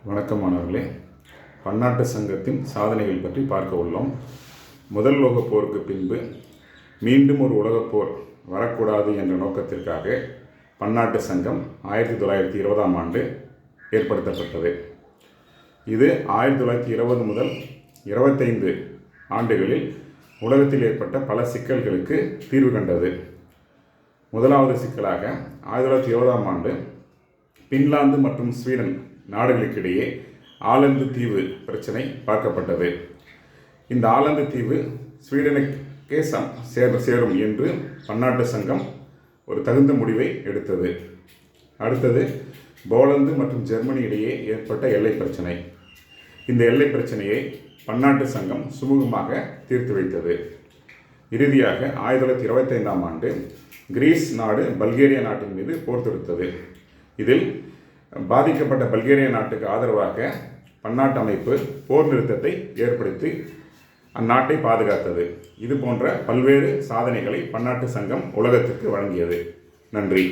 வணக்கம் மாணவர்களே. பன்னாட்டு சங்கத்தின் சாதனைகள் பற்றி பார்க்க உள்ளோம். முதல் உலகப் போருக்கு பின்பு மீண்டும் ஒரு உலகப் போர் வரக்கூடாது என்ற நோக்கத்திற்காக பன்னாட்டு சங்கம் 1920ஆம் ஆண்டு ஏற்படுத்தப்பட்டது. இது 1920 முதல் 25 ஆண்டுகளில் உலகத்தில் ஏற்பட்ட பல சிக்கல்களுக்கு தீர்வு கண்டது. முதலாவது சிக்கலாக 1920ஆம் ஆண்டு பின்லாந்து மற்றும் ஸ்வீடன் நாடுகளுக்கிடையே ஆலந்து தீவு பிரச்சனை பார்க்கப்பட்டது. இந்த ஆலந்து தீவு ஸ்வீடனுக்கே சேரும் என்று பன்னாட்டு சங்கம் ஒரு தகுந்த முடிவை எடுத்தது. அடுத்தது போலந்து மற்றும் ஜெர்மனி இடையே ஏற்பட்ட எல்லை பிரச்சனை. இந்த எல்லை பிரச்சனையை பன்னாட்டு சங்கம் சுமூகமாக தீர்த்து வைத்தது. இறுதியாக 1925ஆம் ஆண்டு கிரீஸ் நாடு பல்கேரியா நாட்டின் மீது போர் தொடுத்தது. இதில் பாதிக்கப்பட்ட பல்கேரியா நாட்டுக்கு ஆதரவாக பன்னாட்டு அமைப்பு போர் நிறுத்தத்தை ஏற்படுத்தி அந்நாட்டை பாதுகாத்தது. இது போன்ற பல்வேறு சாதனைகளை பன்னாட்டு சங்கம் உலகத்திற்கு வழங்கியது. நன்றி.